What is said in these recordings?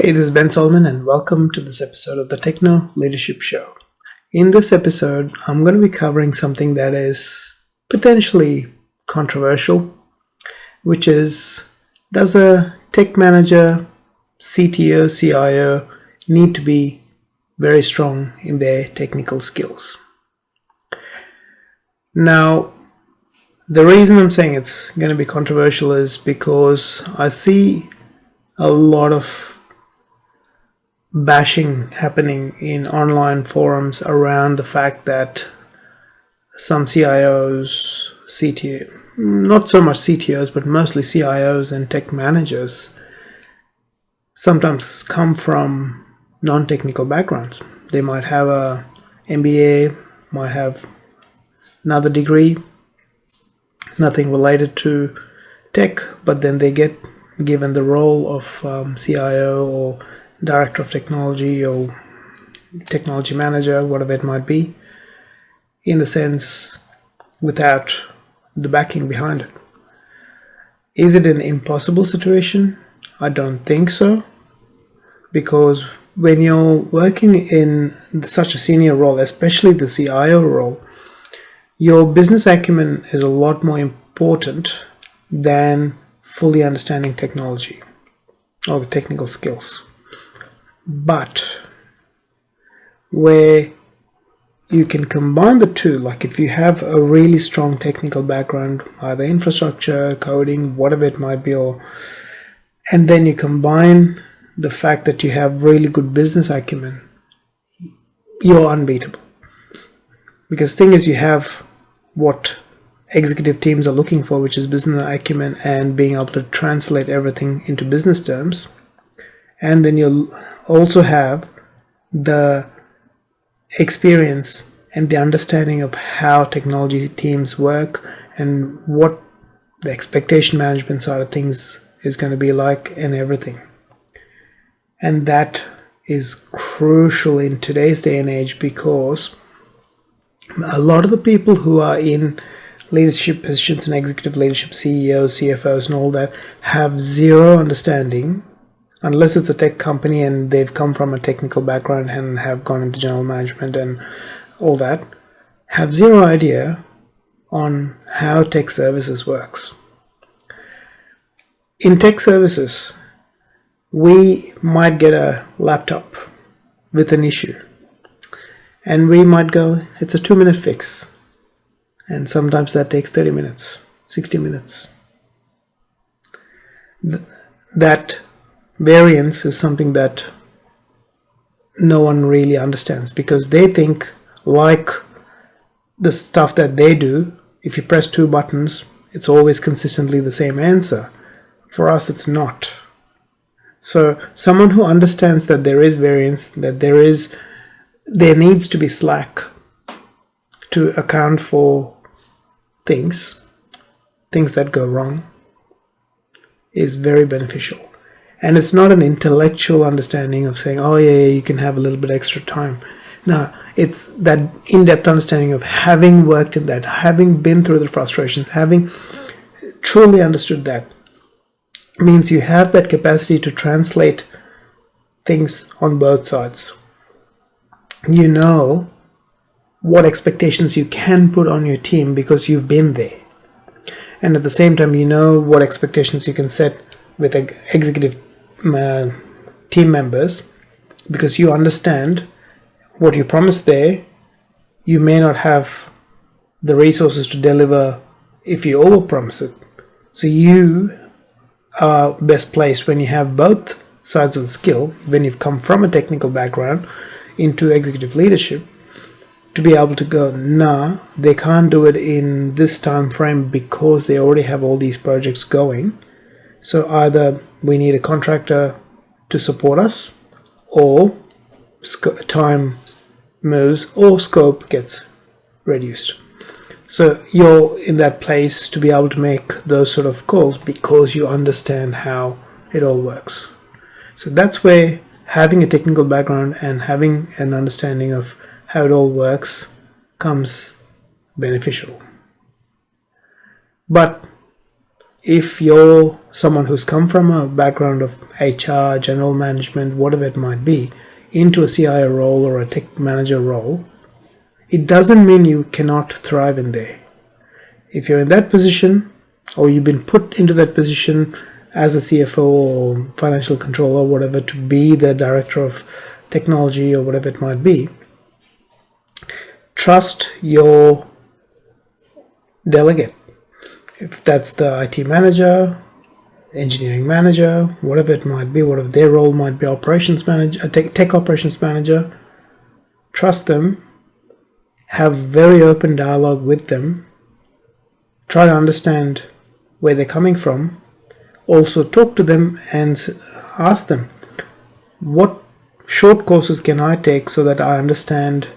Hey, this is Ben Solomon, and welcome to this episode of the Techno Leadership Show. In this episode, I'm going to be covering something that is potentially controversial, which is, does a tech manager, CTO, CIO need to be very strong in their technical skills? Now, the reason I'm saying it's going to be controversial is because I see a lot of bashing happening in online forums around the fact that some CIOs, CTO, not so much CTOs, but mostly CIOs and tech managers sometimes come from non-technical backgrounds. They might have a MBA, might have another degree, nothing related to tech, but then they get given the role of CIO or director of technology or technology manager, whatever it might be, in the sense without the backing behind it. Is it an impossible situation? I don't think so, because when you're working in such a senior role, especially the CIO role, your business acumen is a lot more important than fully understanding technology or the technical skills. But where you can combine the two, like if you have a really strong technical background, either infrastructure, coding, whatever it might be, and then you combine the fact that you have really good business acumen, you're unbeatable. Because the thing is, you have what executive teams are looking for, which is business acumen and being able to translate everything into business terms. And then you'll also have the experience and the understanding of how technology teams work and what the expectation management side of things is going to be like and everything. And that is crucial in today's day and age, because a lot of the people who are in leadership positions and executive leadership, CEOs, CFOs and all that, have zero understanding, unless it's a tech company and they've come from a technical background and have gone into general management and all that, have zero idea on how tech services works. In tech services, we might get a laptop with an issue and we might go, it's a 2-minute fix. And sometimes that takes 30 minutes, 60 minutes. That variance is something that no one really understands, because they think, like the stuff that they do, if you press 2 buttons, it's always consistently the same answer. For us, it's not. So someone who understands that there is variance, that there needs to be slack to account for things that go wrong, is very beneficial. And it's not an intellectual understanding of saying, oh yeah, you can have a little bit extra time. No, it's that in-depth understanding of having worked in that, having been through the frustrations, having truly understood that. Means you have that capacity to translate things on both sides. You know what expectations you can put on your team because you've been there. And at the same time, you know what expectations you can set with executive team members, because you understand what you promised there. You may not have the resources to deliver if you overpromise it. So you are best placed when you have both sides of the skill, when you've come from a technical background into executive leadership, to be able to go, nah, they can't do it in this time frame because they already have all these projects going. So either we need a contractor to support us, or time moves, or scope gets reduced. So you're in that place to be able to make those sort of calls because you understand how it all works. So that's where having a technical background and having an understanding of how it all works comes beneficial. But if you're someone who's come from a background of HR, general management, whatever it might be, into a CIO role or a tech manager role, it doesn't mean you cannot thrive in there. If you're in that position, or you've been put into that position as a CFO or financial controller or whatever, to be the director of technology or whatever it might be, trust your delegate. If that's the IT manager, engineering manager, whatever it might be, whatever their role might be, operations manager, tech operations manager, trust them, have very open dialogue with them, try to understand where they're coming from, also talk to them and ask them, what short courses can I take so that I understand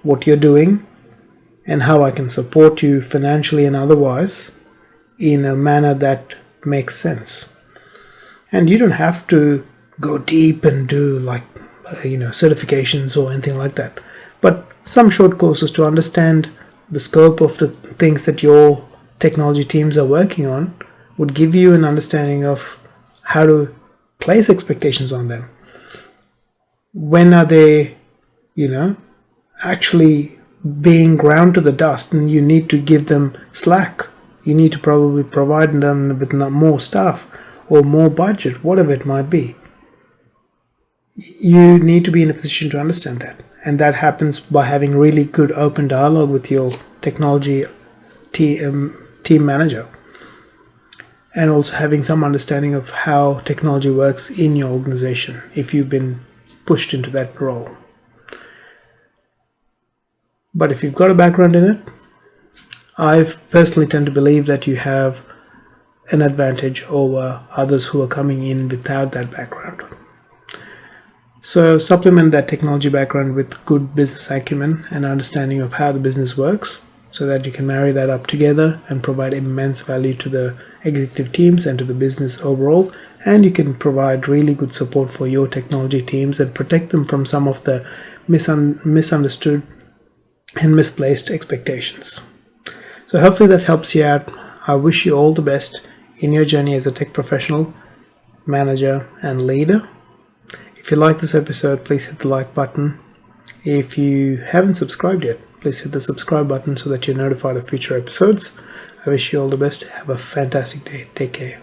what you're doing and how I can support you financially and otherwise in a manner that makes sense. And you don't have to go deep and do like certifications or anything like that, but some short courses to understand the scope of the things that your technology teams are working on would give you an understanding of how to place expectations on them. When are they actually being ground to the dust, and you need to give them slack. You need to probably provide them with more staff or more budget, whatever it might be. You need to be in a position to understand that. And that happens by having really good open dialogue with your technology team manager. And also having some understanding of how technology works in your organization if you've been pushed into that role. But if you've got a background in it, I personally tend to believe that you have an advantage over others who are coming in without that background. So supplement that technology background with good business acumen and understanding of how the business works, so that you can marry that up together and provide immense value to the executive teams and to the business overall. And you can provide really good support for your technology teams and protect them from some of the misunderstood and misplaced expectations. So hopefully that helps you out. I wish you all the best in your journey as a tech professional, manager, and leader. If you like this episode, please hit the like button. If you haven't subscribed yet, please hit the subscribe button so that you're notified of future episodes. I wish you all the best. Have a fantastic day. Take care.